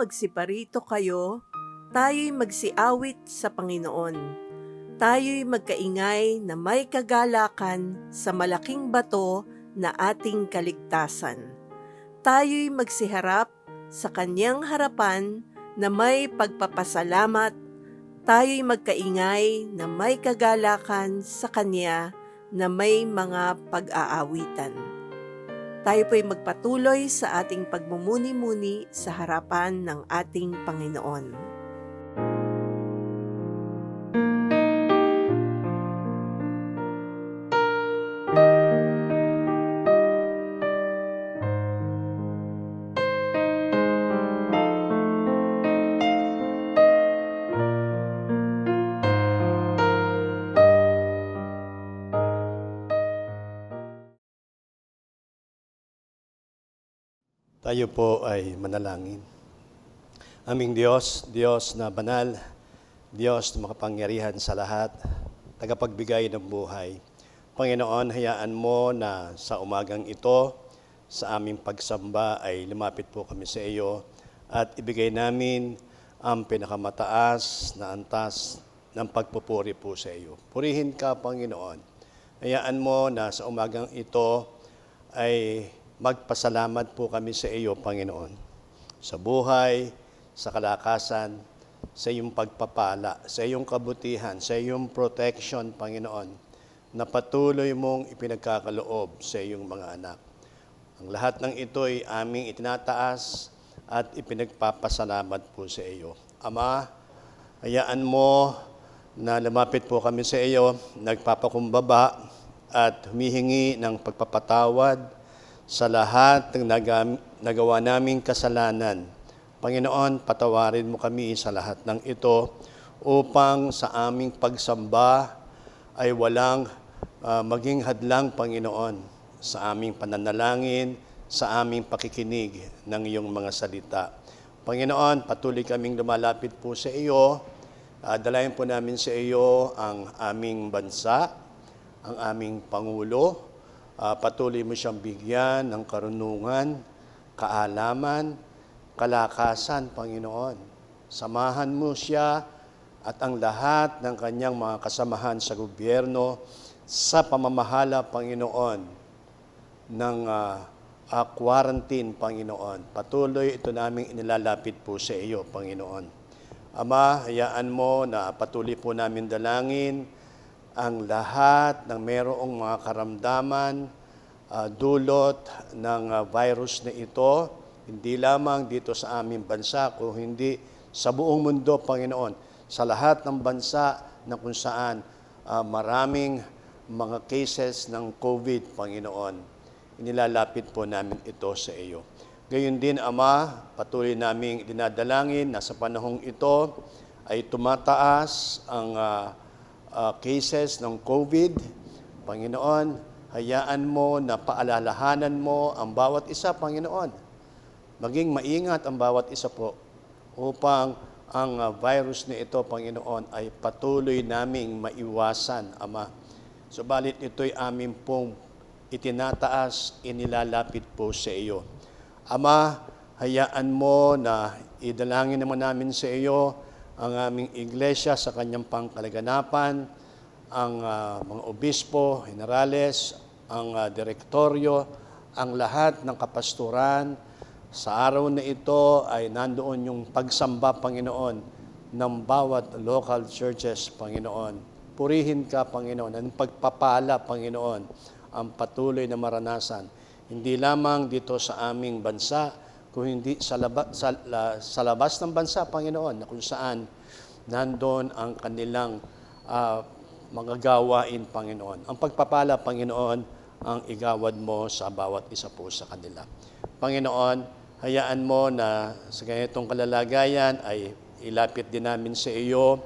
magsiparito kayo, tayo'y magsiawit sa Panginoon. Tayo'y magkaingay na may kagalakan sa malaking bato na ating kaligtasan. Tayo'y magsiharap sa kanyang harapan na may pagpapasalamat. Tayo'y magkaingay na may kagalakan sa kanya na may mga pag-aawitan. Tayo po'y magpatuloy sa ating pagmumuni-muni sa harapan ng ating Panginoon. Tayo po ay manalangin. Aming Diyos, Diyos na banal, Diyos na makapangyarihan sa lahat, tagapagbigay ng buhay. Panginoon, hayaan mo na sa umagang ito, sa aming pagsamba ay lumapit po kami sa iyo at ibigay namin ang pinakamataas na antas ng pagpupuri po sa iyo. Purihin ka, Panginoon. Hayaan mo na sa umagang ito ay magpasalamat po kami sa iyo, Panginoon, sa buhay, sa kalakasan, sa iyong pagpapala, sa iyong kabutihan, sa iyong protection, Panginoon, na patuloy mong ipinagkakaloob sa iyong mga anak. Ang lahat ng ito ay aming itinataas at ipinagpapasalamat po sa iyo. Ama, hayaan mo na lumapit po kami sa iyo, nagpapakumbaba at humihingi ng pagpapatawad sa lahat ng nagawa naming kasalanan. Panginoon, patawarin mo kami sa lahat ng ito upang sa aming pagsamba ay walang maging hadlang, Panginoon, sa aming pananalangin, sa aming pakikinig ng iyong mga salita. Panginoon, patuloy kaming lumalapit po sa iyo. Dalayan po namin sa iyo ang aming bansa, ang aming Pangulo. Patuloy mo siyang bigyan ng karunungan, kaalaman, kalakasan, Panginoon. Samahan mo siya at ang lahat ng kanyang mga kasamahan sa gobyerno sa pamamahala, Panginoon, ng quarantine, Panginoon. Patuloy ito naming inilalapit po sa iyo, Panginoon. Ama, hayaan mo na patuloy po namin dalangin ang lahat ng mayroong mga karamdaman, dulot ng virus na ito, hindi lamang dito sa aming bansa, kung hindi sa buong mundo, Panginoon, sa lahat ng bansa na kung saan maraming mga cases ng COVID, Panginoon. Inilalapit po namin ito sa iyo. Gayon din, Ama, patuloy naming dinadalangin na sa panahong ito ay tumataas ang cases ng COVID. Panginoon, hayaan mo na paalalahanan mo ang bawat isa, Panginoon. Maging maingat ang bawat isa po upang ang virus na ito, Panginoon, ay patuloy naming maiwasan, Ama. Subalit ito'y aming pong itinataas, inilalapit po sa iyo. Ama, hayaan mo na idalangin naman namin sa iyo ang aming iglesia sa kanyang pangkalaganapan, ang mga obispo, generales, ang direktoryo, ang lahat ng kapasturan. Sa araw na ito ay nandoon yung pagsamba, Panginoon, ng bawat local churches, Panginoon. Purihin ka, Panginoon, ang pagpapala, Panginoon, ang patuloy na maranasan. Hindi lamang dito sa aming bansa, kung hindi sa labas ng bansa, Panginoon, na kung saan nandoon ang kanilang mga gawain, Panginoon. Ang pagpapala, Panginoon, ang igawad mo sa bawat isa po sa kanila. Panginoon, hayaan mo na sa ganitong kalalagayan ay ilapit din namin sa iyo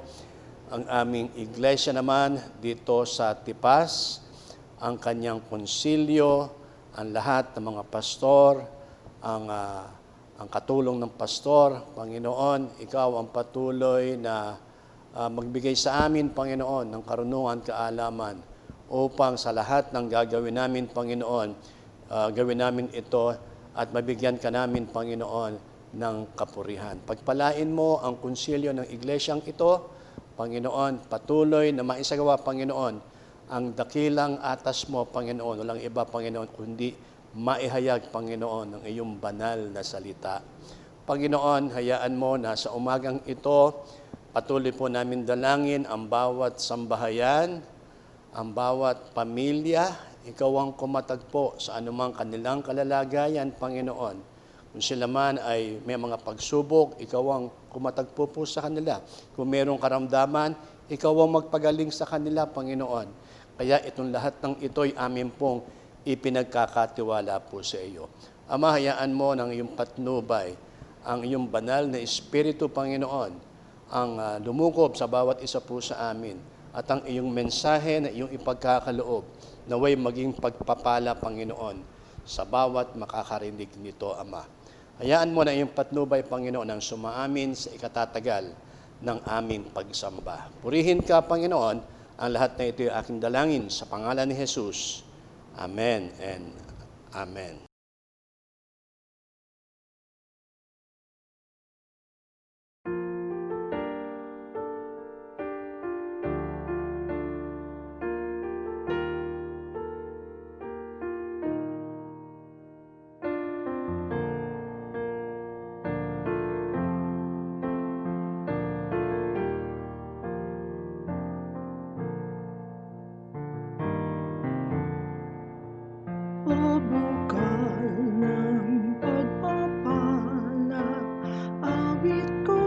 ang aming iglesia naman dito sa Tipas, ang kanyang konsilyo, ang lahat ng mga pastor, ang katulong ng pastor. Panginoon, ikaw ang patuloy na magbigay sa amin, Panginoon, ng karunungan, kaalaman upang sa lahat ng gagawin namin, Panginoon, gawin namin ito at mabigyan ka namin, Panginoon, ng kapurihan. Pagpalain mo ang konsilyo ng iglesyang ito, Panginoon, patuloy na maisagawa, Panginoon, ang dakilang atas mo, Panginoon, walang iba, Panginoon, kundi maihayag, Panginoon, ang iyong banal na salita. Panginoon, hayaan mo na sa umagang ito, patuloy po namin dalangin ang bawat sambahayan, ang bawat pamilya. Ikaw ang kumatagpo sa anumang kanilang kalalagayan, Panginoon. Kung sila man ay may mga pagsubok, ikaw ang kumatagpo po sa kanila. Kung mayroong karamdaman, ikaw ang magpagaling sa kanila, Panginoon. Kaya itong lahat ng ito'y amin pong ipinagkakatiwala po sa iyo. Ama, hayaan mo ng iyong patnubay, ang iyong banal na Espiritu, Panginoon, ang lumukob sa bawat isa po sa amin, at ang iyong mensahe na iyong ipagkakaloob, naway maging pagpapala, Panginoon, sa bawat makakarinig nito, Ama. Hayaan mo na iyong patnubay, Panginoon, ang sumaamin sa ikatatagal ng aming pagsamba. Purihin ka, Panginoon, ang lahat na ito ay aking dalangin sa pangalan ni Jesus. Amen and Amen. O bukal ng pagpapala, awit ko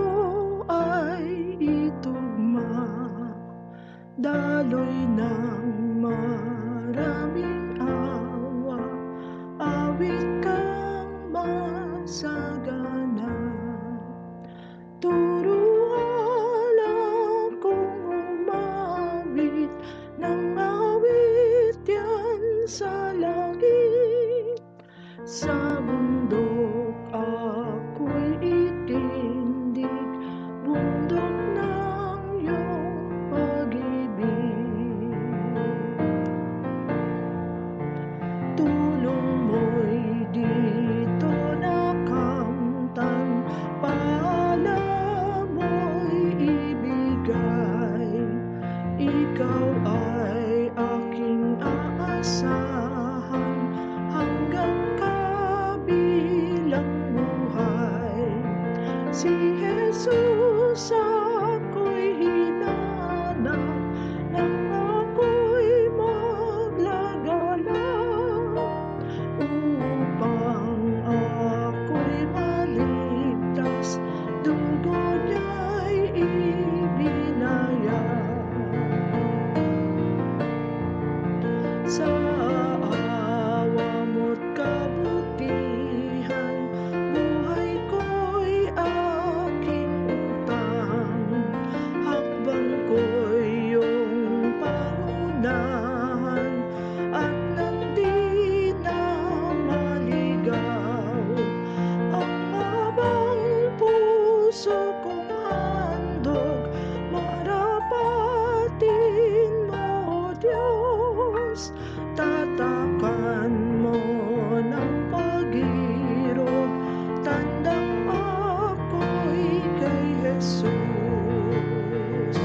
ay itugma, daloy ng maraming awa, awit kang masagana. Turuan akong umawit ng awit yan sa langit. Sa bundok ako'y itindig, bundok ng iyong pag-ibig. Tulong mo'y dito nakamtan, pala mo'y ibigay. Ikaw ay aking aasahan hanggang kabilang buhay. Si Jesus ako'y hinanap, nang ako'y maglagalang, upang ako'y maligtas, dugo niya'y ibinayad. Sa awa mo't kabutihan, buhay ko'y aking utang, hakbang ko'y iyong pangunahan, at nang di na maligaw, ang abang puso kong handog, marapatin mo, Diyos. Tatakan mo ng pag-irog, tandang ako'y kay Jesus.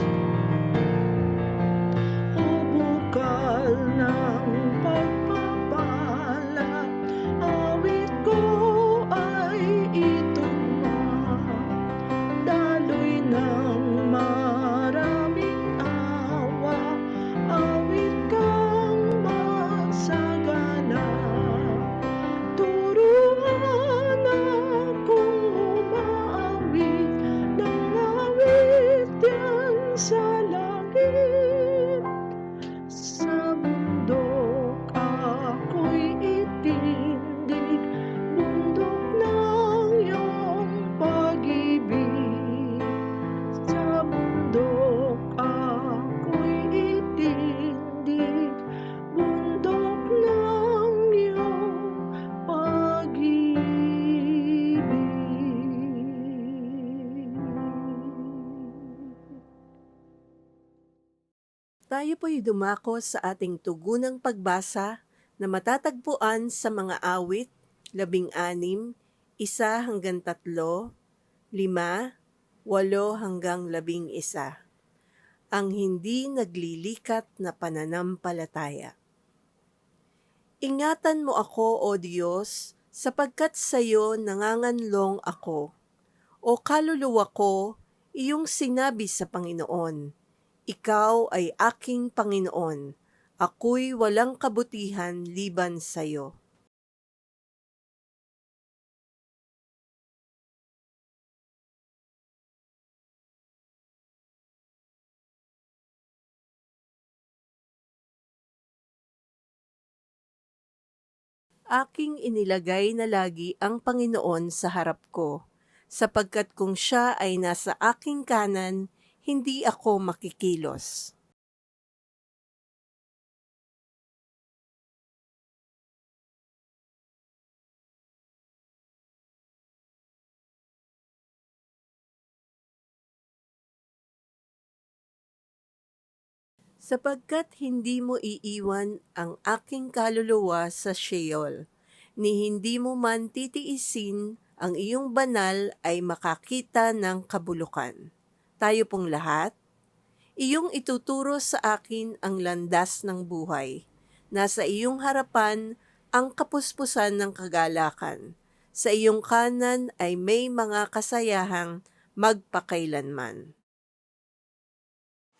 O bukal ng pagpapala, awit ko ay itugma, daloy ng maraming awa, awit kang masagana. Turuan akong umawit ng awit yan sa langit. Sa bundok ako'y itindig, bundok ng iyong pag-ibig. Sa bundok ako'y itindig, bundok ng iyong pag-ibig. Tayo po'y dumako sa ating tugunang pagbasa na matatagpuan sa mga awit, 16, 1 hanggang 3, 5, 8 hanggang 11. Ang hindi naglilikat na pananampalataya. Ingatan mo ako, O Diyos, sapagkat sa iyo nanganganlong ako. O kaluluwa ko, iyong sinabi sa Panginoon, ikaw ay aking Panginoon, ako'y walang kabutihan liban sa iyo. Aking inilagay na lagi ang Panginoon sa harap ko, sapagkat kung siya ay nasa aking kanan, hindi ako makikilos. Sapagkat hindi mo iiwan ang aking kaluluwa sa Sheol, ni hindi mo man titiisin ang iyong banal ay makakita ng kabulukan. Tayo pong lahat, iyong ituturo sa akin ang landas ng buhay. Nasa iyong harapan ang kapuspusan ng kagalakan. Sa iyong kanan ay may mga kasayahang magpakailanman.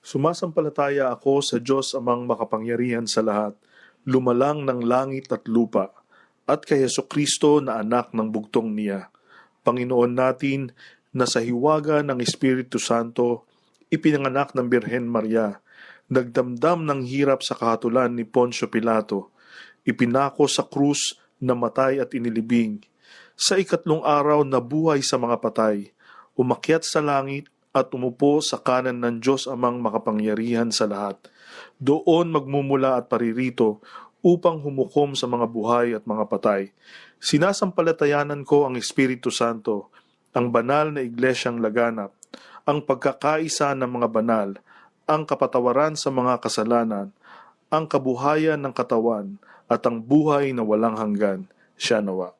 Sumasampalataya ako sa Diyos amang makapangyarihan sa lahat, lumalang ng langit at lupa, at kay Jesucristo na anak ng bugtong niya, Panginoon natin na sa hiwaga ng Espiritu Santo, ipinanganak ng Birhen Maria, nagdamdam ng hirap sa kahatulan ni Poncio Pilato, ipinako sa krus, namatay at inilibing. Sa 3 araw nabuhay sa mga patay, umakyat sa langit at umupo sa kanan ng Diyos amang makapangyarihan sa lahat. Doon magmumula at paririto upang humukom sa mga buhay at mga patay. Sinasampalatayanan ko ang Espiritu Santo, ang banal na iglesyang laganap, ang pagkakaisa ng mga banal, ang kapatawaran sa mga kasalanan, ang kabuhayan ng katawan, at ang buhay na walang hanggan. Siya nawa.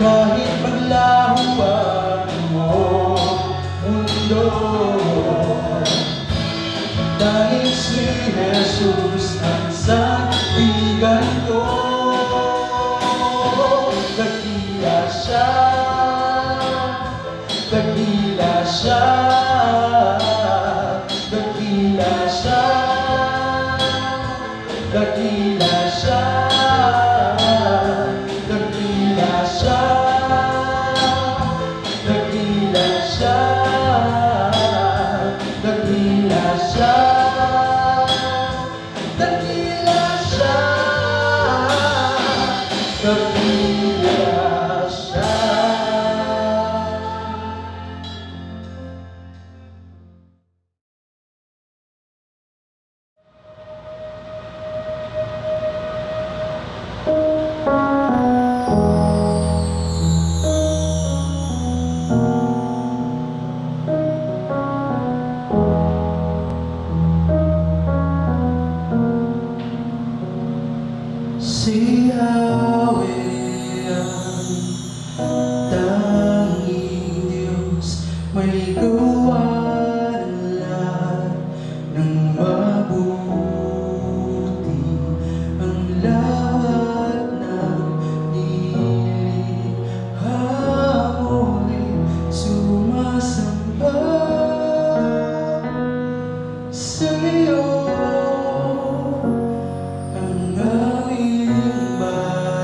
Kahit maglaho ang dakila siya, dakila siya, dakila siya, dakila siya, dakila siya, dakila siya. Si Yahweh ang tanging Diyos, maligawan ang lahat ng mabuti, ang lahat ng nilikha mo'y sumasamba sa iyo. Ang aming bayan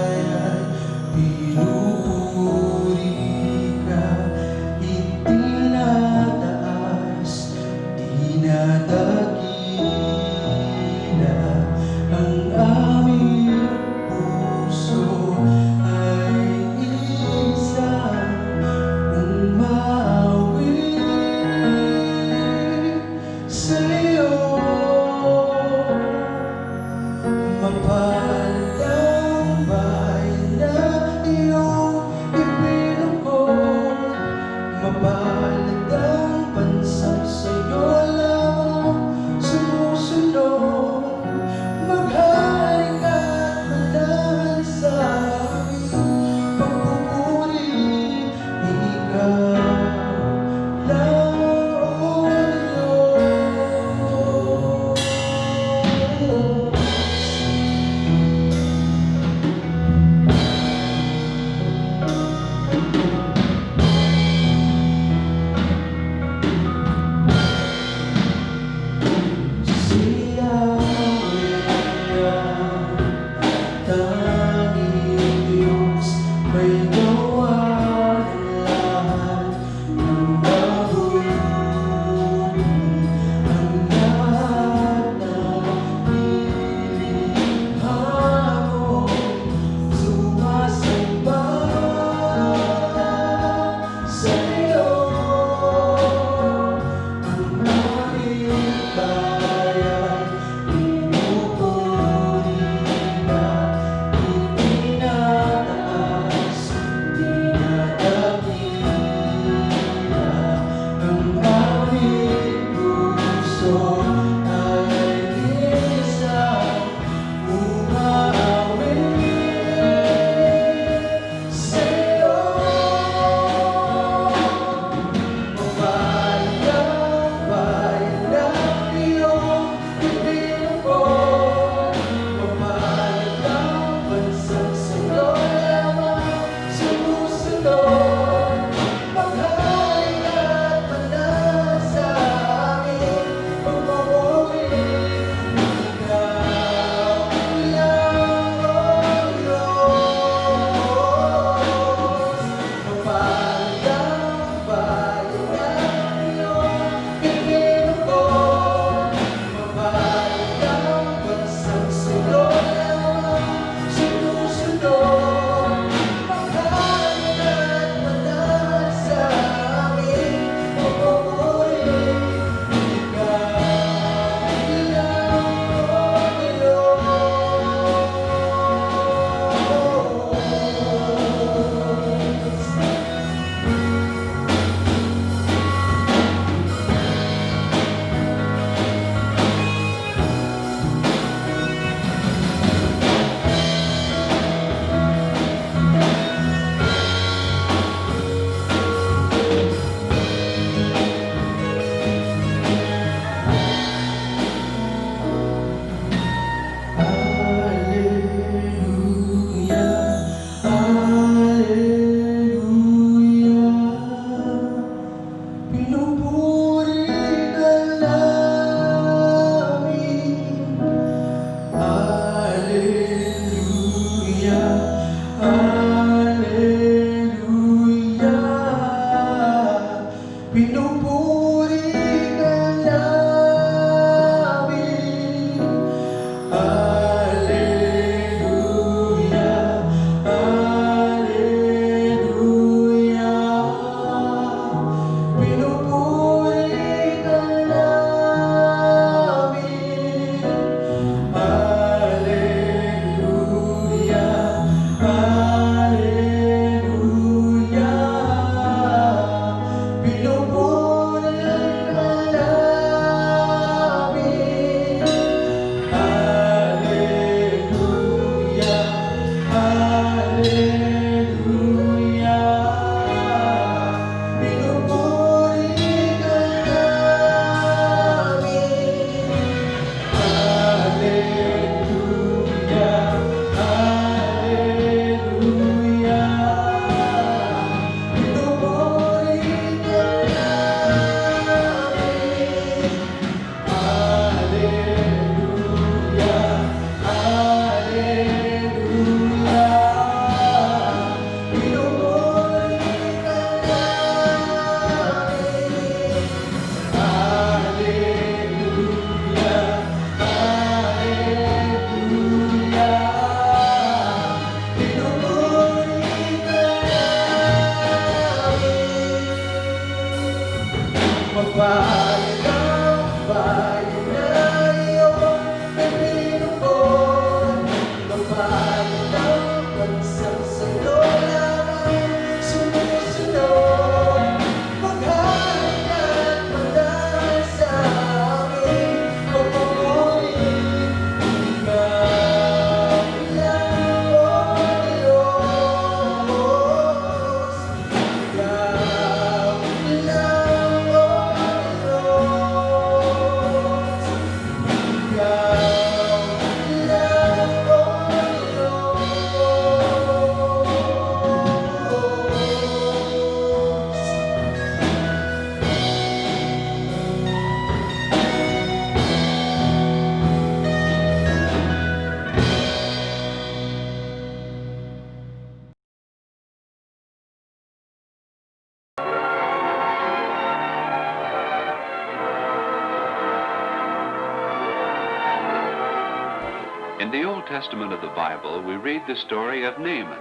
In the Old Testament of the Bible, we read the story of Naaman,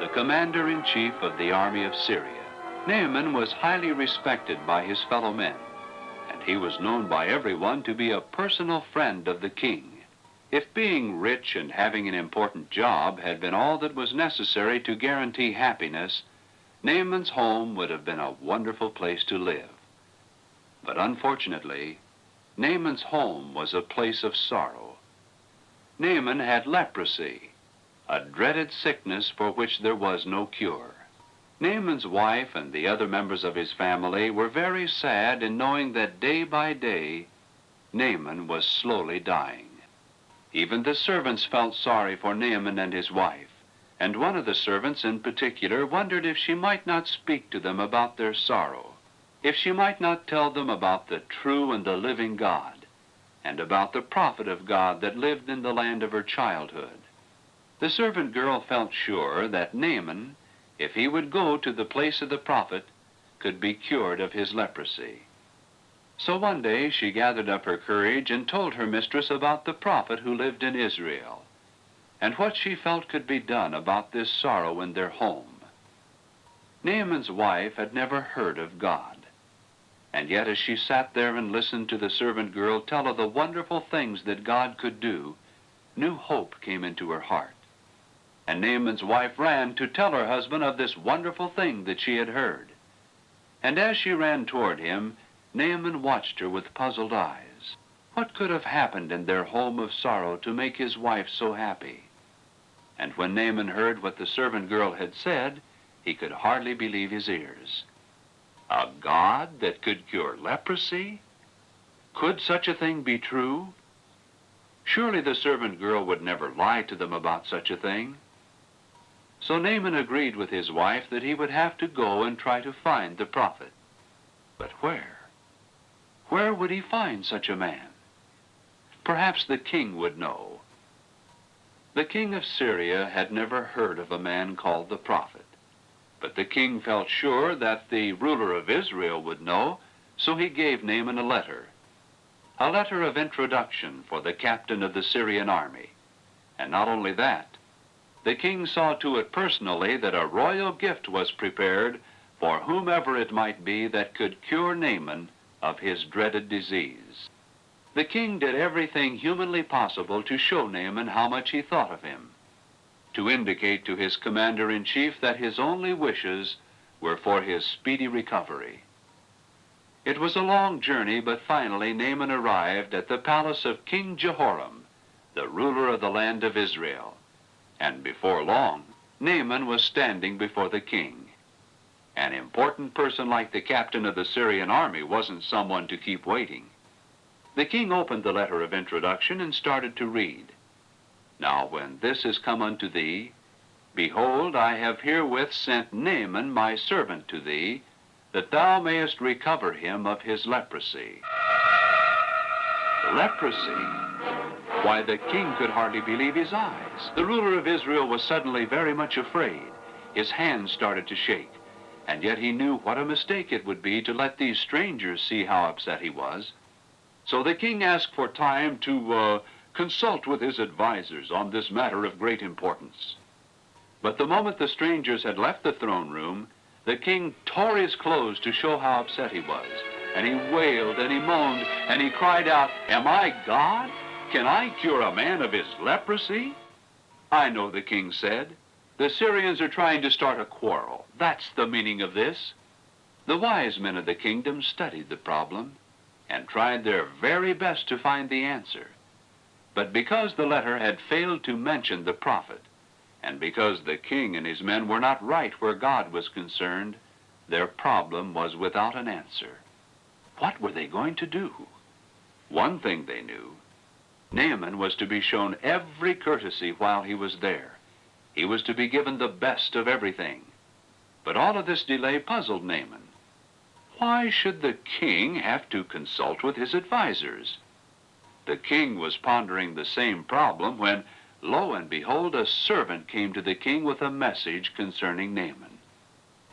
the commander-in-chief of the army of Syria. Naaman was highly respected by his fellow men, and he was known by everyone to be a personal friend of the king. If being rich and having an important job had been all that was necessary to guarantee happiness, Naaman's home would have been a wonderful place to live. But unfortunately, Naaman's home was a place of sorrow. Naaman had leprosy, a dreaded sickness for which there was no cure. Naaman's wife and the other members of his family were very sad in knowing that day by day, Naaman was slowly dying. Even the servants felt sorry for Naaman and his wife, and one of the servants in particular wondered if she might not speak to them about their sorrow, if she might not tell them about the true and the living God, and about the prophet of God that lived in the land of her childhood. The servant girl felt sure that Naaman, if he would go to the place of the prophet, could be cured of his leprosy. So one day she gathered up her courage and told her mistress about the prophet who lived in Israel, and what she felt could be done about this sorrow in their home. Naaman's wife had never heard of God, and yet as she sat there and listened to the servant girl tell of the wonderful things that God could do, new hope came into her heart. And Naaman's wife ran to tell her husband of this wonderful thing that she had heard. And as she ran toward him, Naaman watched her with puzzled eyes. What could have happened in their home of sorrow to make his wife so happy? And when Naaman heard what the servant girl had said, he could hardly believe his ears. A God that could cure leprosy? Could such a thing be true? Surely the servant girl would never lie to them about such a thing. So Naaman agreed with his wife that he would have to go and try to find the prophet. But where? Where would he find such a man? Perhaps the king would know. The king of Syria had never heard of a man called the prophet. But the king felt sure that the ruler of Israel would know, so he gave Naaman a letter of introduction for the captain of the Syrian army. And not only that, the king saw to it personally that a royal gift was prepared for whomever it might be that could cure Naaman of his dreaded disease. The king did everything humanly possible to show Naaman how much he thought of him, to indicate to his commander-in-chief that his only wishes were for his speedy recovery. It was a long journey, but finally Naaman arrived at the palace of King Jehoram, the ruler of the land of Israel. And before long, Naaman was standing before the king. An important person like the captain of the Syrian army wasn't someone to keep waiting. The king opened the letter of introduction and started to read. Now when this is come unto thee, behold, I have herewith sent Naaman my servant to thee, that thou mayest recover him of his leprosy. Leprosy? Why, the king could hardly believe his eyes. The ruler of Israel was suddenly very much afraid. His hands started to shake, and yet he knew what a mistake it would be to let these strangers see how upset he was. So the king asked for time to consult with his advisors on this matter of great importance. But the moment the strangers had left the throne room, the king tore his clothes to show how upset he was. And he wailed and he moaned and he cried out, "Am I God? Can I cure a man of his leprosy?" "I know," the king said. "The Syrians are trying to start a quarrel. That's the meaning of this." The wise men of the kingdom studied the problem and tried their very best to find the answer. But because the letter had failed to mention the prophet, and because the king and his men were not right where God was concerned, their problem was without an answer. What were they going to do? One thing they knew: Naaman was to be shown every courtesy while he was there. He was to be given the best of everything. But all of this delay puzzled Naaman. Why should the king have to consult with his advisors? The king was pondering the same problem when, lo and behold, a servant came to the king with a message concerning Naaman.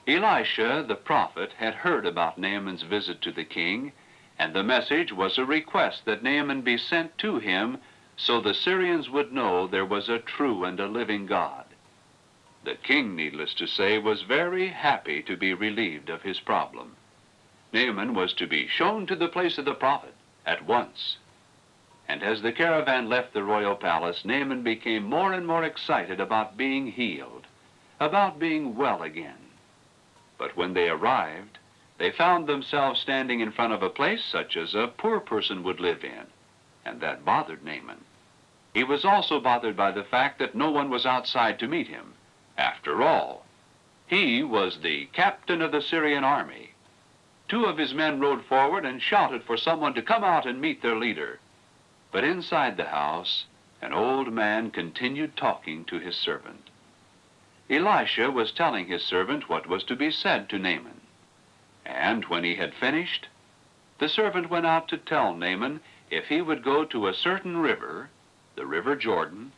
Elisha, the prophet, had heard about Naaman's visit to the king, and the message was a request that Naaman be sent to him so the Syrians would know there was a true and a living God. The king, needless to say, was very happy to be relieved of his problem. Naaman was to be shown to the place of the prophet at once. And as the caravan left the royal palace, Naaman became more and more excited about being healed, about being well again. But when they arrived, they found themselves standing in front of a place such as a poor person would live in, and that bothered Naaman. He was also bothered by the fact that no one was outside to meet him. After all, he was the captain of the Syrian army. 2 of his men rode forward and shouted for someone to come out and meet their leader. But inside the house, an old man continued talking to his servant. Elisha was telling his servant what was to be said to Naaman. And when he had finished, the servant went out to tell Naaman if he would go to a certain river, the river Jordan,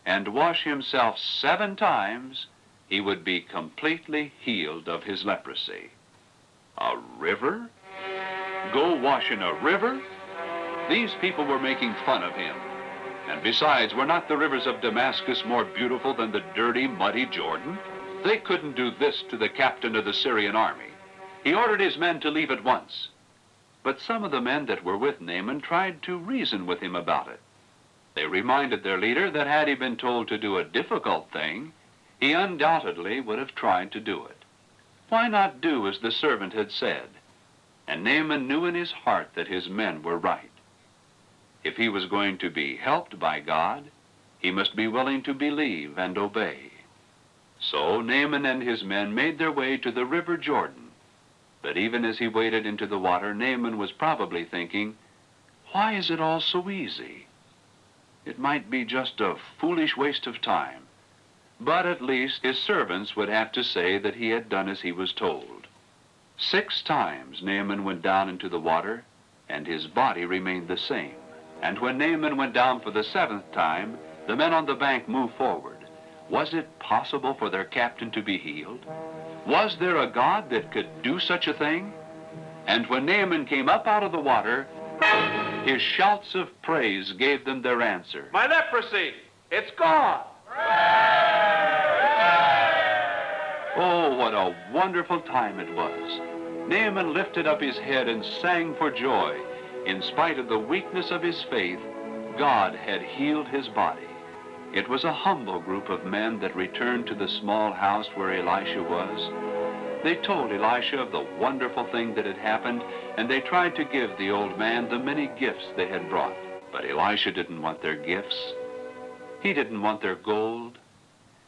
and wash himself 7 times, he would be completely healed of his leprosy. A river? Go wash in a river? These people were making fun of him. And besides, were not the rivers of Damascus more beautiful than the dirty, muddy Jordan? They couldn't do this to the captain of the Syrian army. He ordered his men to leave at once. But some of the men that were with Naaman tried to reason with him about it. They reminded their leader that had he been told to do a difficult thing, he undoubtedly would have tried to do it. Why not do as the servant had said? And Naaman knew in his heart that his men were right. If he was going to be helped by God, he must be willing to believe and obey. So Naaman and his men made their way to the river Jordan. But even as he waded into the water, Naaman was probably thinking, why is it all so easy? It might be just a foolish waste of time. But at least his servants would have to say that he had done as he was told. 6 times Naaman went down into the water, and his body remained the same. And when Naaman went down for the 7th time, the men on the bank moved forward. Was it possible for their captain to be healed? Was there a God that could do such a thing? And when Naaman came up out of the water, his shouts of praise gave them their answer. My leprosy, it's gone. Oh, what a wonderful time it was. Naaman lifted up his head and sang for joy. In spite of the weakness of his faith, God had healed his body. It was a humble group of men that returned to the small house where Elisha was. They told Elisha of the wonderful thing that had happened, and they tried to give the old man the many gifts they had brought. But Elisha didn't want their gifts. He didn't want their gold.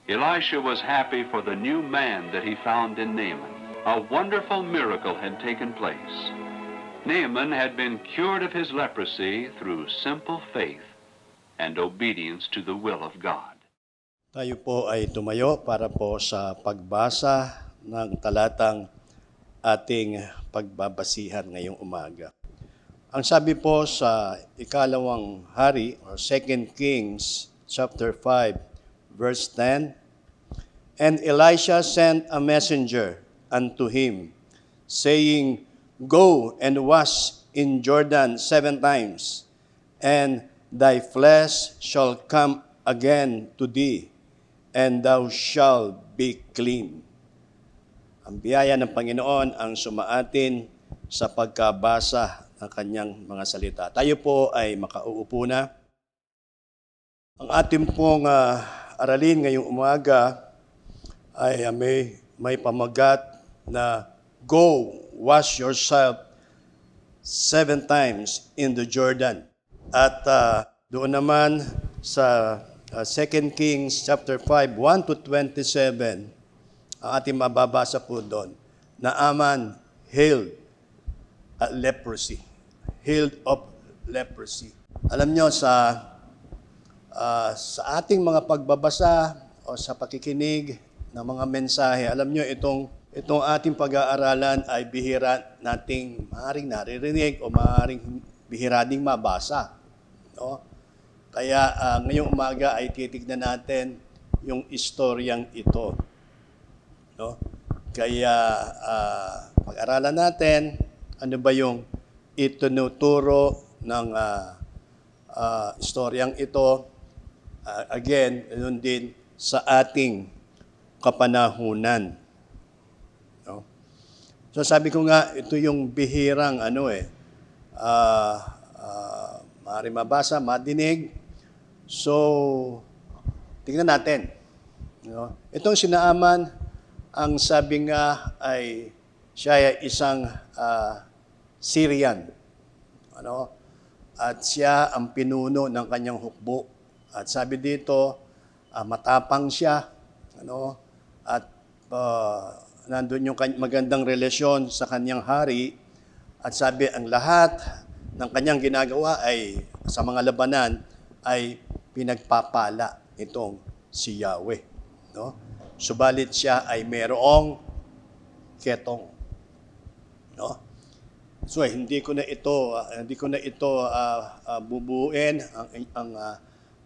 Elisha was happy for the new man that he found in Naaman. A wonderful miracle had taken place. Naaman had been cured of his leprosy through simple faith and obedience to the will of God. Tayo po ay tumayo para po sa pagbasa ng talatang ating pagbabasihan ngayong umaga. Ang sabi po sa ikalawang hari or 2 Kings chapter 5 verse 10, and Elisha sent a messenger unto him, saying, Go and wash in Jordan 7 times, and thy flesh shall come again to thee, and thou shalt be clean. Ang biyaya ng Panginoon ang sumaatin sa pagkabasa ng kanyang mga salita. Tayo po ay makauupo na. Ang ating pong aralin ngayong umaga ay may pamagat na Go, wash yourself 7 times in the Jordan. At doon naman sa 2 Kings chapter 5, 1 to 27, ang ating mababasa po doon, Naaman healed leprosy. Healed of leprosy. Alam nyo, sa ating mga pagbabasa o sa pakikinig ng mga mensahe, alam nyo, itong ating pag-aaralan ay bihira nating maaaring naririnig o maaaring bihira ding mabasa. No? Kaya ngayong umaga ay titignan natin yung istoryang ito. No? Kaya pag-aralan natin ano ba yung itinuturo ng istoryang ito, again, yun din sa ating kapanahunan. No? So sabi ko nga, ito yung bihirang maaari mabasa, madinig. So, tingnan natin. No? Itong si Naaman, ang sabi nga ay siya ay isang Syrian. Ano? At siya ang pinuno ng kanyang hukbo. At sabi dito, matapang siya. Ano? At nandun yung magandang relasyon sa kanyang hari. At sabi, ang lahat ng kanyang ginagawa ay sa mga labanan ay pinagpapala itong si Yahweh. No? Subalit siya ay mayroong ketong. No? So hindi ko na ito bubuin ang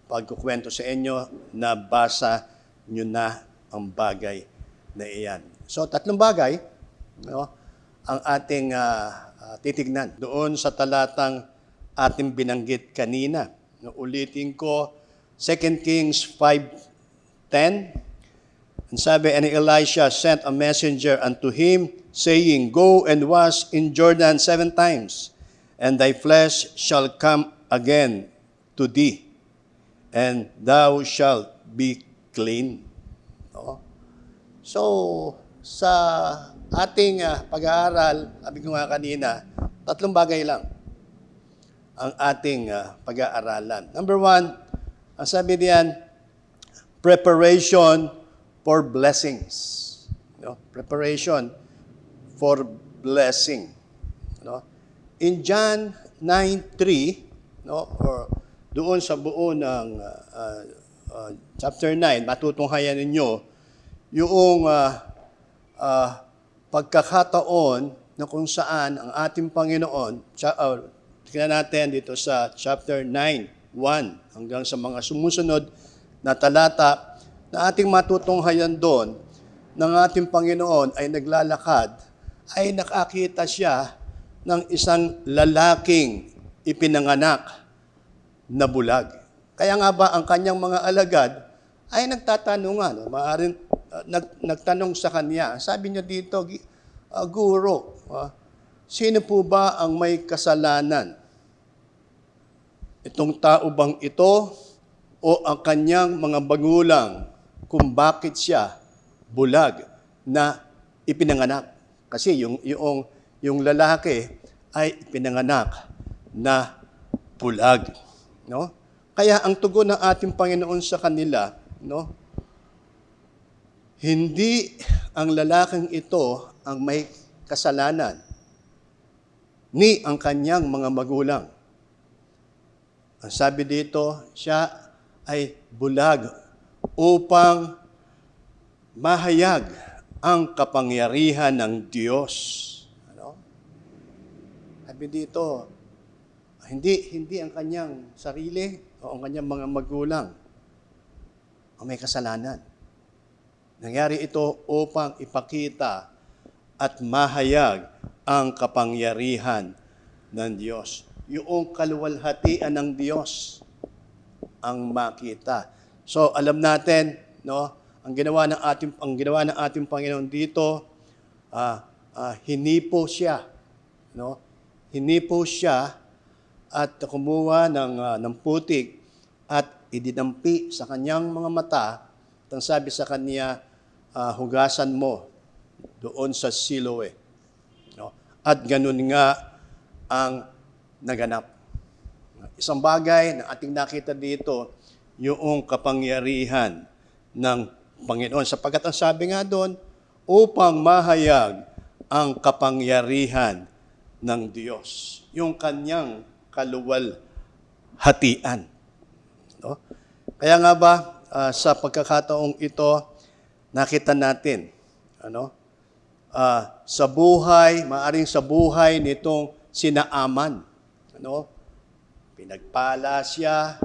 pagkukwento sa inyo, na basa nyo na ang bagay na iyan. So 3 bagay, no, ang ating titignan doon sa talatang ating binanggit kanina. No, ulitin ko, 2 Kings 5:10. And sabi, and Elisha sent a messenger unto him, saying, Go and wash in Jordan 7 times, and thy flesh shall come again to thee, and thou shalt be clean. No? So, sa ating pag-aaral, sabi ko nga kanina, 3 bagay lang ang ating pag-aaralan. Number 1, ang sabi diyan, preparation for blessings. No? Preparation for blessing. No? In John 9:3, no, or doon sa buo ng chapter 9, matutunghayan ninyo yung pagkakataon na kung saan ang ating Panginoon, tingnan natin dito sa chapter 9:1 hanggang sa mga sumusunod na talata, na ating matutunghayan doon, ng ating Panginoon ay naglalakad, ay nakakita siya ng isang lalaking ipinanganak na bulag. Kaya nga ba ang kanyang mga alagad ay nagtatanungan, maaaring nagtanong sa kanya. Sabi niya dito, Guro, sino po ba ang may kasalanan? Itong tao bang ito o ang kanyang mga magulang kung bakit siya bulag na ipinanganak? Kasi yung lalaki ay ipinanganak na bulag. No? Kaya ang tugon ng ating Panginoon sa kanila, no, hindi ang lalaking ito ang may kasalanan, ni ang kanyang mga magulang. Ang sabi dito, siya ay bulag upang mahayag ang kapangyarihan ng Diyos. Ano? Sabi dito, hindi ang kanyang sarili o ang kanyang mga magulang ang may kasalanan. Nangyari ito upang ipakita at mahayag ang kapangyarihan ng Diyos. Yung kaluwalhatian ng Diyos ang makita. So alam natin, no, ang ginawa ng ating Panginoon dito, hinipo siya, no? Hinipo siya at kumuha ng putik at idinampi sa kanyang mga mata. At ang sabi sa kanya, hugasan mo doon sa Siloe. No? At ganun nga ang naganap. Isang bagay na ating nakita dito, yung kapangyarihan ng Panginoon. Sapagkat ang sabi nga doon, upang mahayag ang kapangyarihan ng Diyos. Yung kanyang kaluwalhatian. No? Kaya nga ba, sa pagkakataong ito, nakita natin, sa buhay, maaring sa buhay nitong si Naaman, pinagpala siya,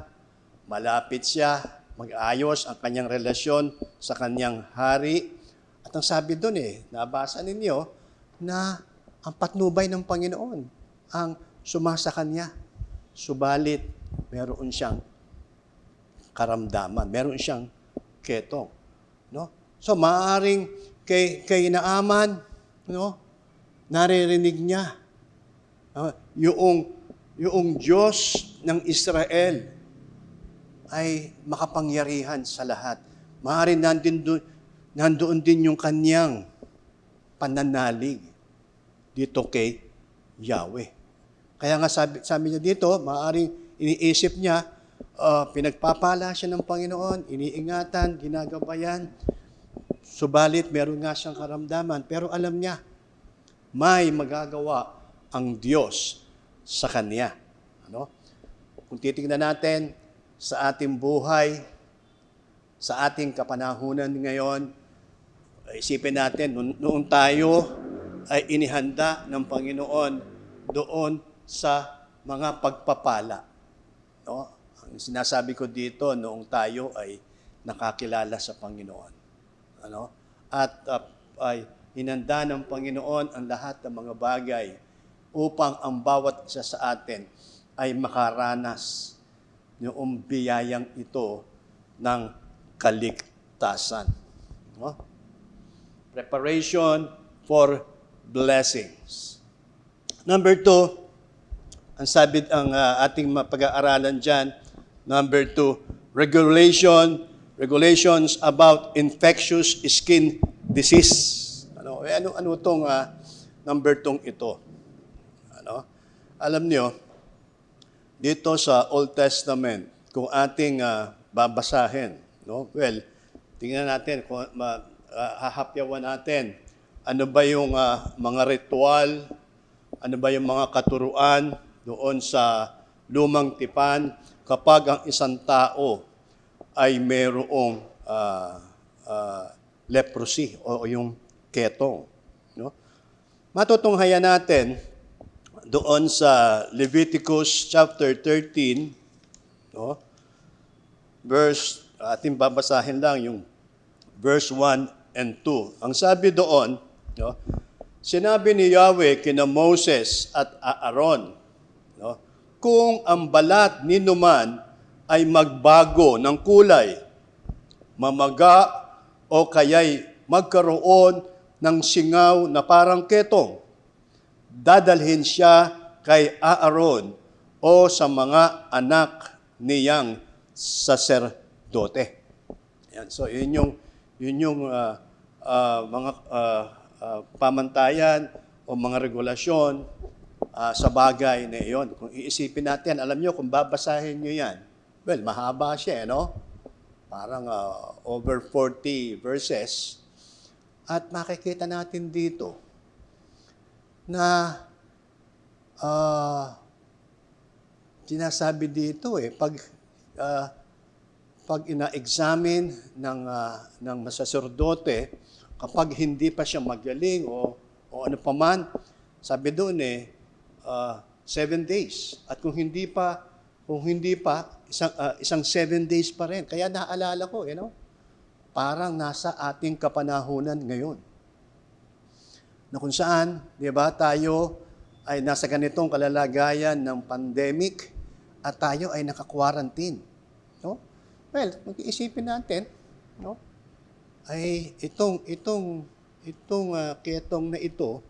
malapit siya, mag-ayos ang kanyang relasyon sa kanyang hari. At ang sabi doon nabasa ninyo, na ang patnubay ng Panginoon ang sumasa kanya. Subalit, meron siyang karamdaman, meron siyang ketong. No? So, maaaring kay Naaman, no? Naririnig niya yung Diyos ng Israel ay makapangyarihan sa lahat. Maaaring nandoon din yung kanyang pananalig dito kay Yahweh. Kaya nga sabi niya dito, maaaring iniisip niya, pinagpapala siya ng Panginoon, iniingatan, ginagabayan, subalit meron nga siyang karamdaman, pero alam niya, may magagawa ang Diyos sa kanya. Ano? Kung titingnan natin sa ating buhay, sa ating kapanahunan ngayon, isipin natin, noon tayo ay inihanda ng Panginoon doon sa mga pagpapala. No? Ang sinasabi ko dito, noong tayo ay nakakilala sa Panginoon. Ano? At ay hinanda ng Panginoon ang lahat ng mga bagay upang ang bawat isa sa atin ay makaranas noong biyayang ito ng kaligtasan. No? Preparation for blessings. Number 2, ang sabi ang ating pag-aaralan dyan, number 2, regulations about infectious skin disease. Ano tong number 2 ito? Ano? Alam niyo, dito sa Old Testament, kung ating babasahin, no? Well, tingnan natin, hahapyawan natin, ano ba yung mga ritual, ano ba yung mga katuruan doon sa lumang tipan kapag ang isang tao ay mayroong leprosy o yung ketong. No? Matutunghayan natin doon sa Leviticus chapter 13, no? Ating babasahin lang yung verse 1 and 2. Ang sabi doon, no? Sinabi ni Yahweh kina Moses at Aaron, no? Kung ang balat ni numan ay magbago ng kulay, mamaga o kaya'y magkaroon ng singaw na parang ketong, dadalhin siya kay Aaron o sa mga anak niyang saserdote. Yan. So, yun yung mga pamantayan o mga regulasyon sa bagay na iyon. Kung iisipin natin, alam nyo, kung babasahin nyo yan, well, mahaba siya, no? Parang over 40 verses. At makikita natin dito na sinasabi dito pag ina-examine ng saserdote, kapag hindi pa siya magaling o ano pa man, sabi doon 7 days. At kung hindi pa isang 7 days pa rin. Kaya naalala ko, parang nasa ating kapanahunan ngayon. Na kung saan, di ba, tayo ay nasa ganitong kalalagayan ng pandemic at tayo ay naka-quarantine. No? Well, mag-iisipin natin, no? Ay itong ketong na ito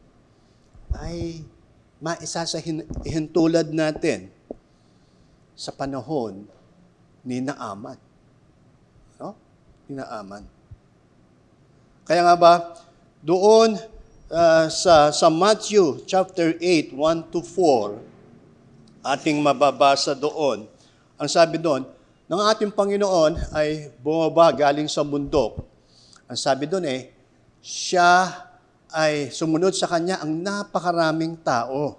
ay maisasahintulad natin sa panahon ni Naaman. No? Ni Naaman. Kaya nga ba, doon sa Matthew chapter 8, 1-4, ating mababasa doon, ang sabi doon, ng ating Panginoon ay bumaba galing sa bundok. Ang sabi doon siya ay sumunod sa kanya ang napakaraming tao.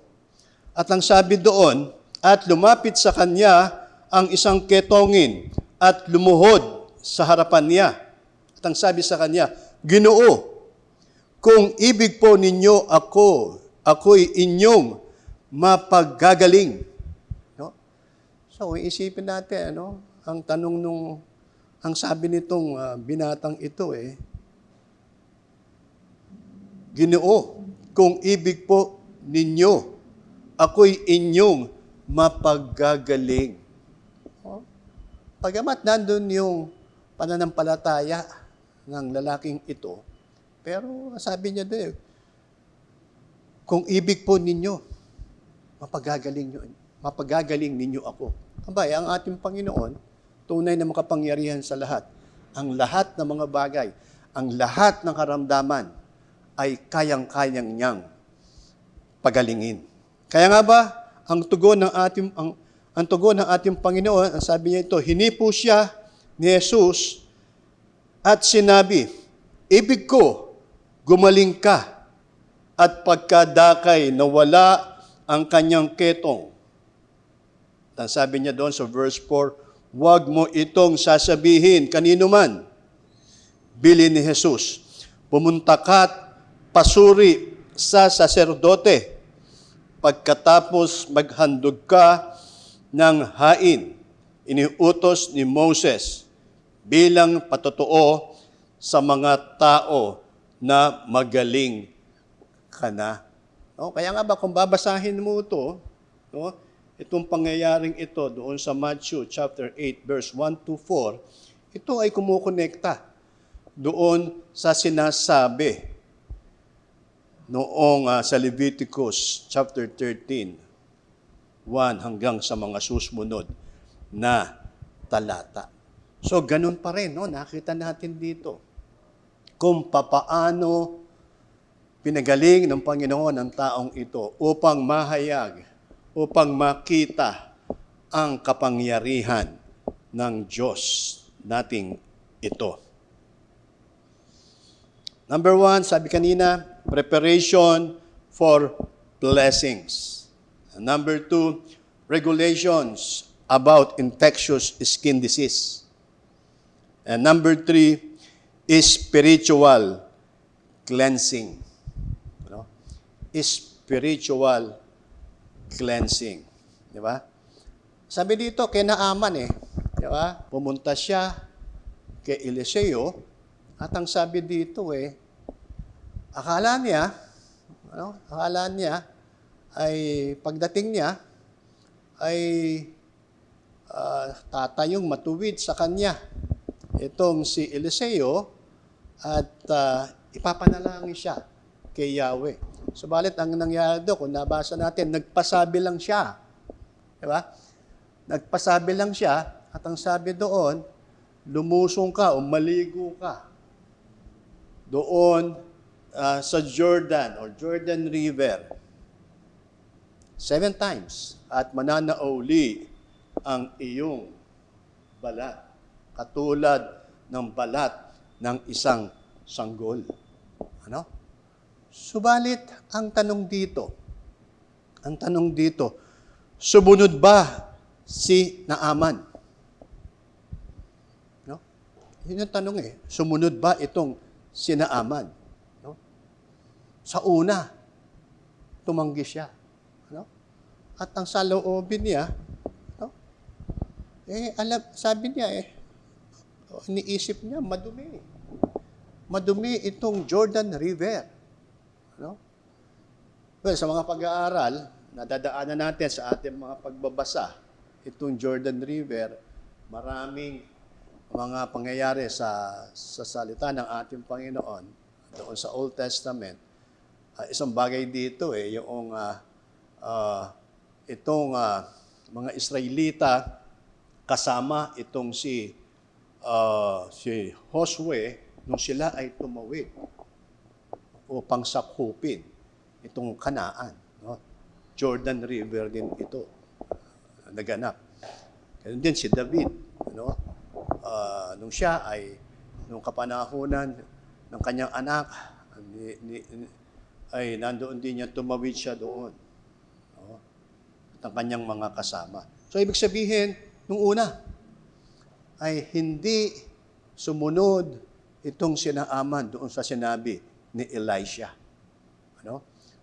At ang sabi doon, at lumapit sa kanya ang isang ketongin at lumuhod sa harapan niya. At ang sabi sa kanya, Ginoo, kung ibig po ninyo ako'y inyong mapaggagaling. No? So, isipin natin, ang tanong ang sabi nitong binatang ito Ginoo, kung ibig po ninyo, ako'y inyong mapaggagaling. Pagamat nandun yung pananampalataya ng lalaking ito, pero sabi niya doon, kung ibig po ninyo, mapagagaling ninyo ako. Abay, ang ating Panginoon, tunay na makapangyarihan sa lahat. Ang lahat ng mga bagay, ang lahat ng karamdaman ay kayang-kayang niyang pagalingin. Kaya nga ba, ang tugon ng ating Panginoon, ang sabi niya ito, hinipo siya ni Jesus at sinabi, ibig ko, gumaling ka, at pagkadakay nawala ang kanyang ketong. At sabi niya doon sa verse 4, huwag mo itong sasabihin kanino man. Bili ni Jesus, pumunta ka't pasuri sa saserdote. Pagkatapos maghandog ka ng hain, iniutos ni Moses bilang patotoo sa mga tao na magaling ka na. No? Kaya nga ba, kung babasahin mo ito, no, itong pangyayaring ito doon sa Matthew chapter 8, verse 1 to 4, ito ay kumukonekta doon sa sinasabi noong sa Leviticus chapter 13, 1 hanggang sa mga susunod na talata. So, ganun pa rin, no? Nakita natin dito kung papaano pinagaling ng Panginoon ang taong ito upang mahayag, upang makita ang kapangyarihan ng Diyos nating ito. Number 1, sabi kanina, preparation for blessings. Number 2, regulations about infectious skin disease. And number 3 is spiritual cleansing. Spiritual cleansing. Di ba? Sabi dito, kay Naaman di ba? Pumunta siya kay Eliseo at ang sabi dito akala niya ay pagdating niya ay tatayong matuwid sa kanya itong si Eliseo at ipapanalangin siya kay Yahweh. Subalit ang nangyari doon, kung nabasa natin, nagpasabi lang siya. Di ba? Nagpasabi lang siya at ang sabi doon, lumusong ka o maligo ka doon sa Jordan or Jordan River 7 times at mananauli ang iyong balat katulad ng balat ng isang sanggol. Ano? Subalit, ang tanong dito, sumunod ba si Naaman? No? Yun ang tanong sumunod ba itong si Naaman? No? Sa una, tumanggi siya. No? At ang saloobin niya, no? Sabi niya iniisip niya, madumi. Madumi itong Jordan River. No? Well, sa mga pag-aaral, nadadaanan natin sa ating mga pagbabasa, itong Jordan River, maraming mga pangyayari sa salita ng ating Panginoon doon sa Old Testament. Isang bagay dito yung itong mga Israelita kasama itong si Josue nung sila ay tumawid upang sakupin itong Kanaan. No? Jordan River din ito. Naganap. Ganun din si David. Nung siya nung kapanahunan ng kanyang anak, ay nandoon din niya, tumawid siya doon. No? At ang kanyang mga kasama. So, ibig sabihin, nung una, ay hindi sumunod itong si Naaman doon sa sinabi ni Elisha.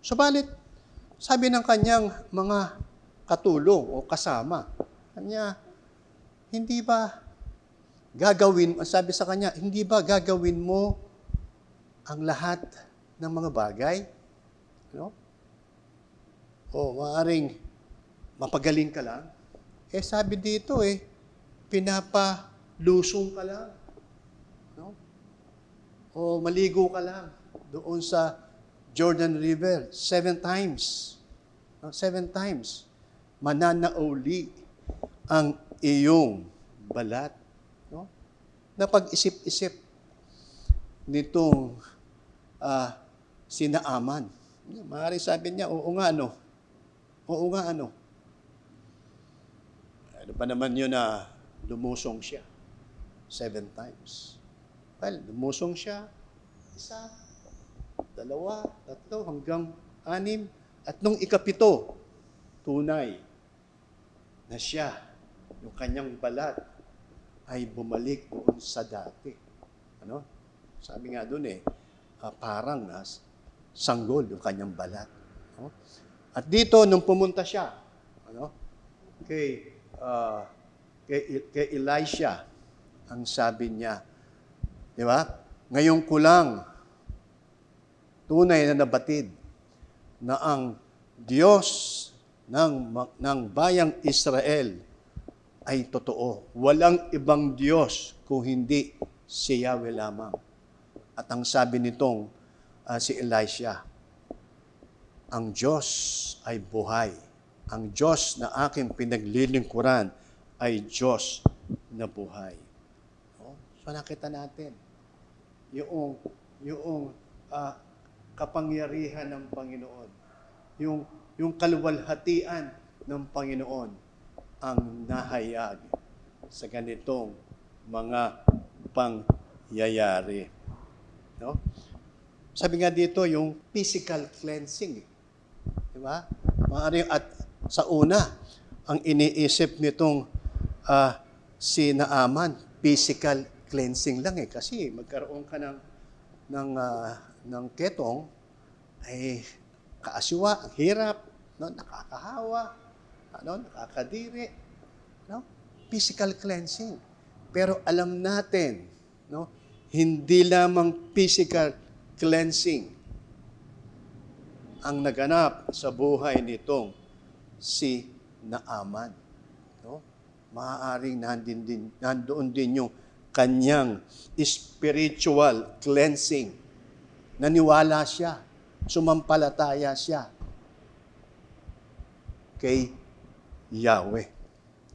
Subalit, sabi ng kanyang mga katulong o kasama, hindi ba sabi sa kanya, hindi ba gagawin mo ang lahat ng mga bagay? O maaaring mapagaling ka lang? Sabi dito pinapalusong ka lang. No? O maligo ka lang doon sa Jordan River 7 times. 7 times. Mananauli ang iyong balat. No? Napag-isip-isip nitong sinaaman. Maaaring sabi niya, oo nga ano. Oo nga ano. Ano pa naman yun na lumusong siya 7 times. Well, lumusong siya 1, 2, 3, hanggang 6. At nung ika-7, tunay na siya, yung kanyang balat, ay bumalik doon sa dati. Ano? Sabi nga doon parang sanggol yung kanyang balat. No? At dito, nung pumunta siya, kay Elisha, ang sabi niya, di ba? Ngayon ko lang, tunay na nabatid na ang Diyos ng bayang Israel ay totoo. Walang ibang Diyos kung hindi si Yahweh lamang. At ang sabi nitong si Elisha, ang Diyos ay buhay. Ang Diyos na aking pinaglilingkuran ay Diyos na buhay. So nakita natin yung kapangyarihan ng Panginoon. Yung kaluwalhatian ng Panginoon ang nahayag sa ganitong mga pangyayari. No? Sabi nga dito, yung physical cleansing. Di ba? Maaari at sa una, ang iniisip nitong si Naaman, physical cleansing lang kasi magkaroon ka ng ketong ay kaasiwa, ang hirap, no? Nakakahawa, nakakadiri, no? Physical cleansing. Pero alam natin, no? Hindi lamang physical cleansing ang naganap sa buhay nitong si Naaman. No? Maaaring nandoon din yung kanyang spiritual cleansing. Naniwala siya, sumampalataya siya kay Yahweh.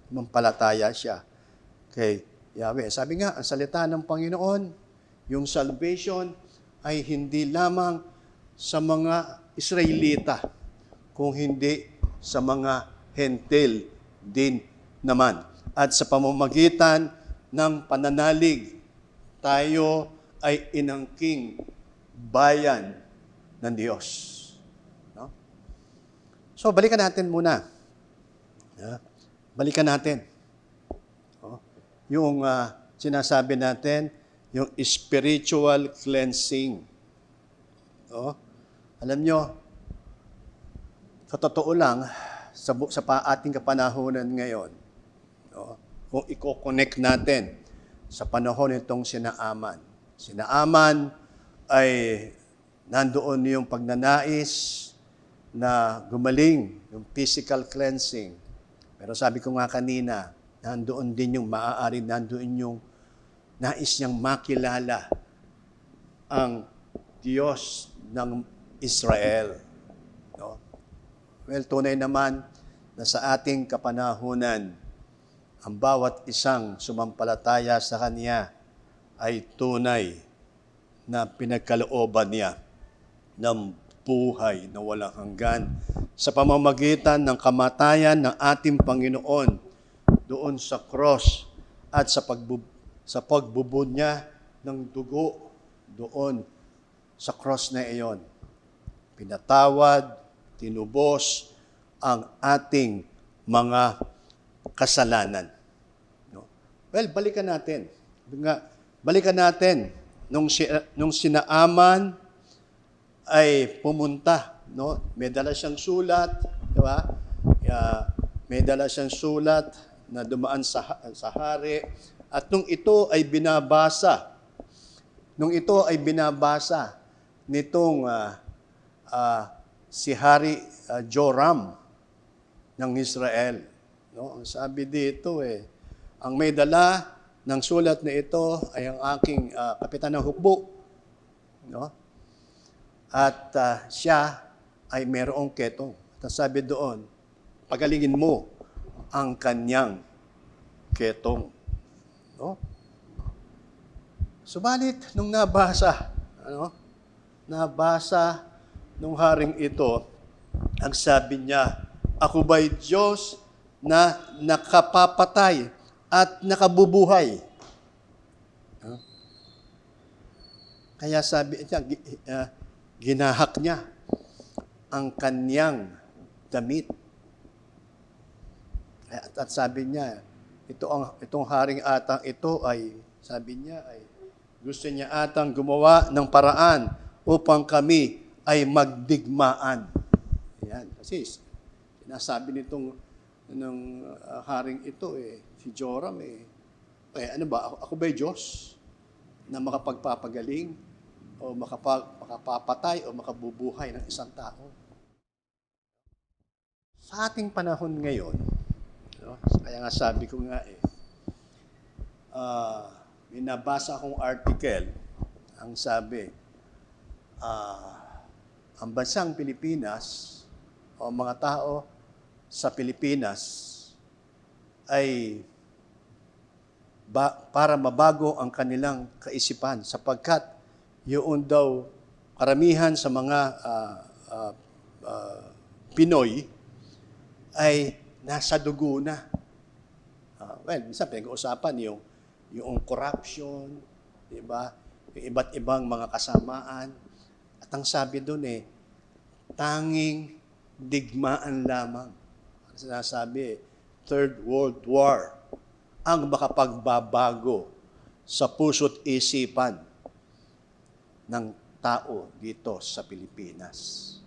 Sumampalataya siya kay Yahweh. Sabi nga, ang salita ng Panginoon, yung salvation ay hindi lamang sa mga Israelita, kung hindi sa mga Hentil din naman. At sa pamamagitan ng pananalig, tayo ay inangking bayan ng Diyos. No? So, balikan natin muna. Balikan natin. Yung sinasabi natin, yung spiritual cleansing. Alam nyo, sa totoo lang, sa ating kapanahonan ngayon, kung i-connect natin sa panahon nitong sinaaman. Sinaaman ay nandoon yung pagnanais na gumaling, yung physical cleansing. Pero sabi ko nga kanina, nandoon din yung nandoon yung nais niyang makilala ang Diyos ng Israel. No? Well, tunay naman na sa ating kapanahunan, ang bawat isang sumampalataya sa Kanya ay tunay na pinagkalooban niya ng buhay na walang hanggan sa pamamagitan ng kamatayan ng ating Panginoon doon sa cross at sa pagbubod niya ng dugo doon sa cross na iyon. Pinatawad, tinubos ang ating mga kasalanan. No? Well, balikan natin. Balikan natin nung sinaaman ay pumunta, no? May dala siyang sulat, di ba? May dala siyang sulat na dumaan sa hari at nung ito ay binabasa nitong si Hari Joram ng Israel. No? Ang sabi dito Ang may dala ng sulat na ito ay ang aking kapitan ng hukbo. No? At siya ay merong ketong. At sabi doon, pagalingin mo ang kanyang ketong. No? Subalit, nung nabasa nung haring ito, ang sabi niya, ako ba'y Diyos na nakapapatay at nakabubuhay? Kaya sabi niya, ginahak niya ang kanyang damit. At sabi niya, itong haring atang ito ay, sabi niya, ay gusto niya atang gumawa ng paraan upang kami ay magdigmaan. Yan. Kasi sinasabi nitong haring ito, si Joram, ano ba, ako ba'y Diyos na makapagpapagaling o makapapatay o makabubuhay ng isang tao? Sa ating panahon ngayon, no, kaya nga sabi ko nga may nabasa akong article, ang sabi, ang bansang Pilipinas o mga tao sa Pilipinas ay para mabago ang kanilang kaisipan sapagkat yun daw karamihan sa mga Pinoy ay nasa dugo na. Minsan pinag-uusapan yung corruption, di ba? Yung iba't ibang mga kasamaan. At ang sabi doon tanging digmaan lamang. Ang sinasabi, Third World War ang makapagbabago sa puso't isipan ng tao dito sa Pilipinas.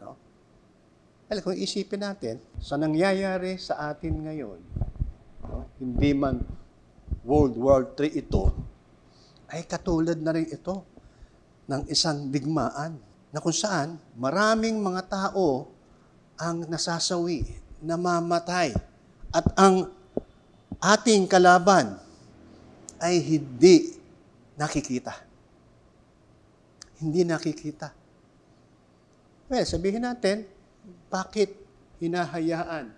No? Kung isipin natin, sa nangyayari sa atin ngayon, no, hindi man World War III ito, ay katulad na rin ito ng isang digmaan na kung saan maraming mga tao ang nasasawi, namamatay, at ang ating kalaban ay hindi nakikita. Hindi nakikita. Well, sabihin natin, bakit hinahayaan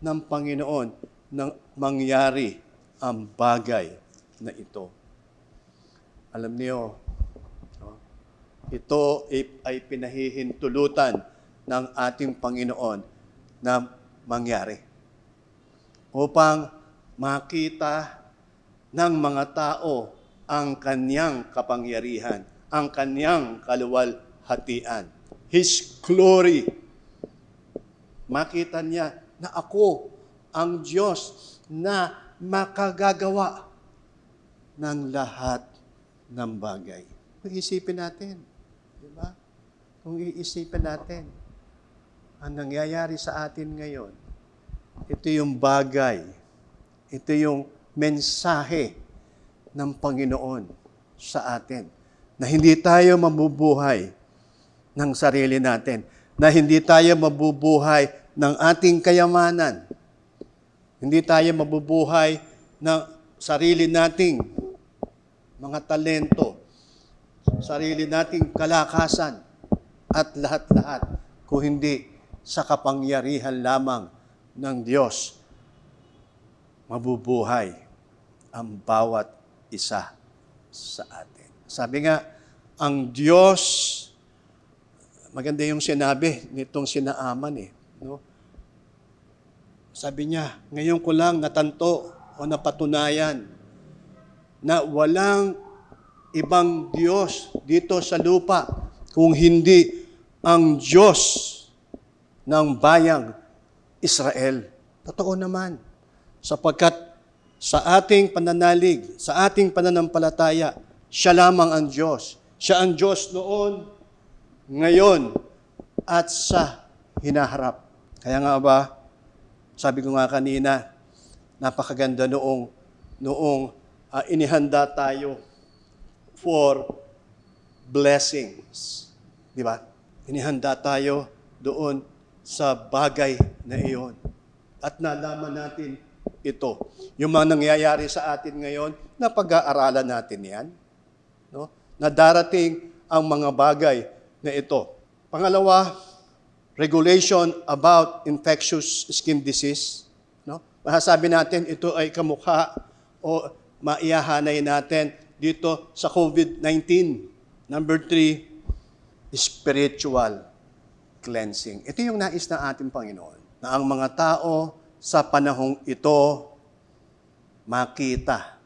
ng Panginoon na mangyari ang bagay na ito? Alam niyo, ito ay pinahihintulutan ng ating Panginoon na mangyari upang makita ng mga tao ang kanyang kapangyarihan, ang kanyang kaluwalhatian, His glory. Makita niya na ako ang Diyos na makagagawa ng lahat ng bagay. Kung iisipin natin, di ba? Kung iisipin natin, ang nangyayari sa atin ngayon, ito yung bagay, ito yung mensahe ng Panginoon sa atin, na hindi tayo mabubuhay ng sarili natin, na hindi tayo mabubuhay ng ating kayamanan, hindi tayo mabubuhay ng sarili nating mga talento, sarili nating kalakasan, at lahat-lahat, kung hindi sa kapangyarihan lamang ng Diyos, mabubuhay ang bawat isa sa atin. Sabi nga, ang Diyos, maganda yung sinabi nitong sinaaman no? Sabi niya, ngayon ko lang natanto o napatunayan na walang ibang Diyos dito sa lupa kung hindi ang Diyos ng bayang Israel. Totoo naman, sapagkat sa ating pananalig, sa ating pananampalataya, siya lamang ang Diyos. Siya ang Diyos noon, ngayon, at sa hinaharap. Kaya nga ba, sabi ko nga kanina, napakaganda noong inihanda tayo for blessings. Di ba? Inihanda tayo doon sa bagay na iyon. At nalaman natin ito. Yung mga nangyayari sa atin ngayon, napag-aaralan natin yan. No? Na darating ang mga bagay na ito. Pangalawa, regulation about infectious skin disease. No? Masasabi natin ito ay kamukha o maihahanay natin dito sa COVID-19. Number 3, spiritual cleansing. Ito yung nais ng ating Panginoon, na ang mga tao sa panahong ito makita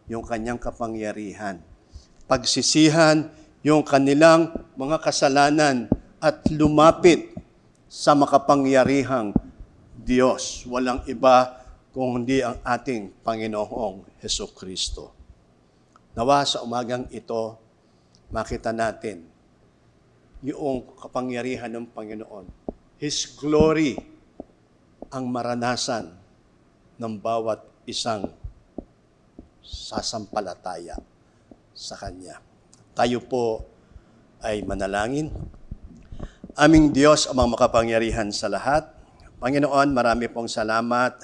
yung kanyang kapangyarihan. Pagsisihan yung kanilang mga kasalanan at lumapit sa makapangyarihang Diyos. Walang iba kung hindi ang ating Panginoong Hesukristo. Nawa sa umagang ito, makita natin yung kapangyarihan ng Panginoon. His glory ang maranasan ng bawat isang sasampalataya sa Kanya. Tayo po ay manalangin. Aming Diyos, amang makapangyarihan sa lahat. Panginoon, marami pong salamat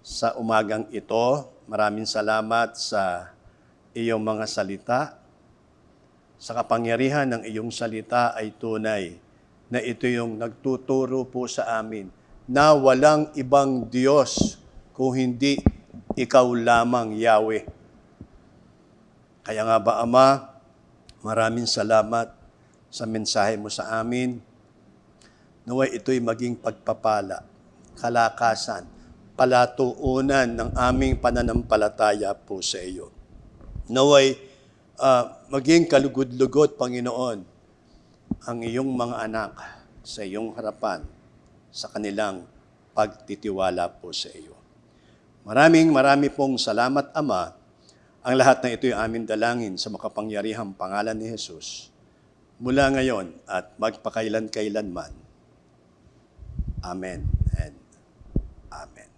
sa umagang ito. Maraming salamat sa iyong mga salita. Sa kapangyarihan ng iyong salita ay tunay na ito yung nagtuturo po sa amin na walang ibang Diyos kung hindi ikaw lamang, Yahweh. Kaya nga ba, Ama, maraming salamat sa mensahe mo sa amin. Naway ito'y maging pagpapala, kalakasan, palatuunan ng aming pananampalataya po sa iyo. Naway maging kalugod-lugod, Panginoon, ang iyong mga anak sa iyong harapan sa kanilang pagtitiwala po sa iyo. Marami pong salamat, Ama. Ang lahat na ito'y amin dalangin sa makapangyarihang pangalan ni Jesus mula ngayon at magpakailan-kailanman. Amen and Amen.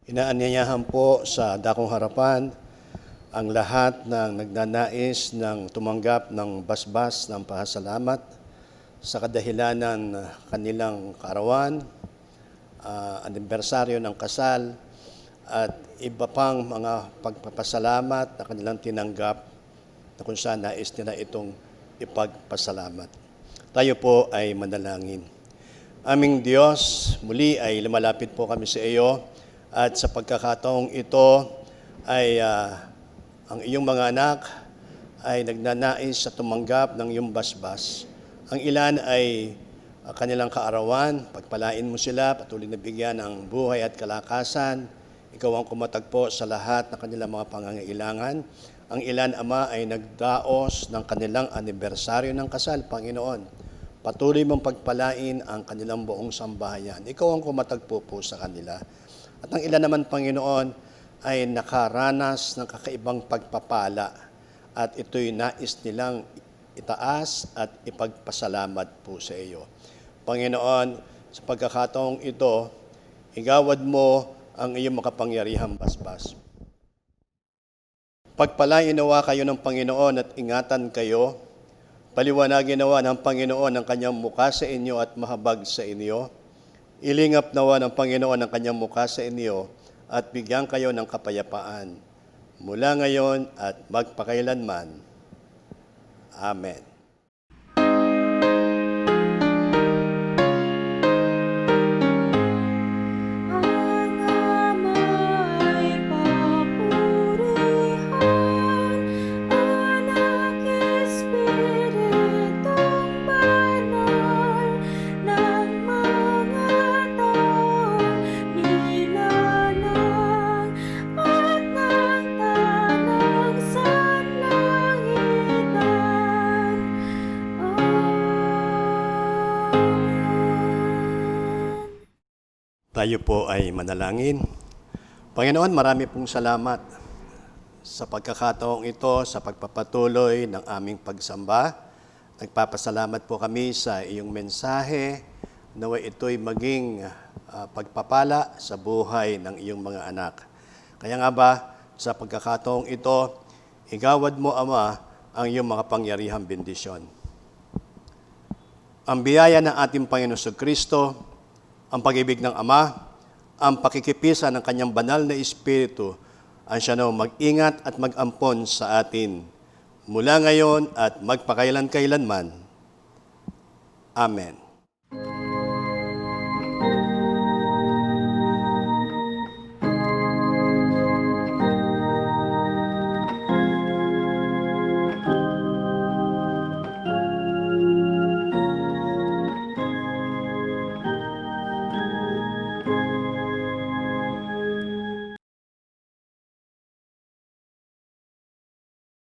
Inaanyayahan po sa dakong harapan ang lahat ng nagnanais ng tumanggap ng basbas ng pasasalamat sa kadahilanan ng kanilang kaarawan, anibersaryo ng kasal, at iba pang mga pagpapasalamat na kanilang tinanggap na kung saan nais nila itong ipagpasalamat. Tayo po ay manalangin. Aming Diyos, muli ay lumalapit po kami sa iyo at sa pagkakataong ito ay ang iyong mga anak ay nagnanais sa tumanggap ng iyong basbas. Ang ilan ay kanilang kaarawan, pagpalain mo sila, patuloy na bigyan ng buhay at kalakasan. Ikaw ang kumatagpo sa lahat ng kanilang mga pangangailangan. Ang ilan, Ama, ay nagdaos ng kanilang anibersaryo ng kasal, Panginoon. Patuloy mong pagpalain ang kanilang buong sambahayan. Ikaw ang kumatagpo po sa kanila. At ang ilan naman, Panginoon, ay nakaranas ng kakaibang pagpapala at ito'y nais nilang itaas at ipagpasalamat po sa iyo. Panginoon, sa pagkakataong ito, igawad mo ang iyong makapangyarihang basbas. Pagpalain nawa kayo ng Panginoon at ingatan kayo. Paliwanagin nawa ng Panginoon ang kanyang mukha sa inyo at mahabag sa inyo. Ilingap nawa ng Panginoon ang kanyang mukha sa inyo at bigyan kayo ng kapayapaan mula ngayon at magpakailanman. Amen. Ang Ama'y papurihan, Anak, Espiritong Banal, ng mga taong nilalang at ng tanang sanlangitan. Amen. Tayo po ay manalangin. Panginoon, marami pong salamat sa pagkakataong ito, sa pagpapatuloy ng aming pagsamba. Nagpapasalamat po kami sa iyong mensahe, naway ito'y maging pagpapala sa buhay ng iyong mga anak. Kaya nga ba, sa pagkakataong ito, igawad mo, Ama, ang iyong makapangyarihang bendisyon. Ang biyaya ng ating Panginoon Kristo, ang pag-ibig ng Ama, ang pakikipisa ng kanyang banal na Espiritu, ang siya na mag-ingat at mag-ampon sa atin mula ngayon at magpakailan-kailanman. Amen.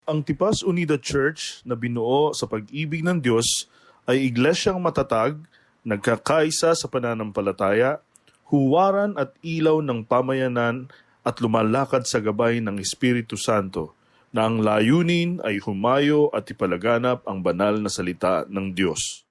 Ang Tipas Unida Church na binuo sa pag-ibig ng Diyos ay iglesyang matatag, nagkakaisa sa pananampalataya, huwaran at ilaw ng pamayanan at lumalakad sa gabay ng Espiritu Santo, na ang layunin ay humayo at ipalaganap ang banal na salita ng Diyos.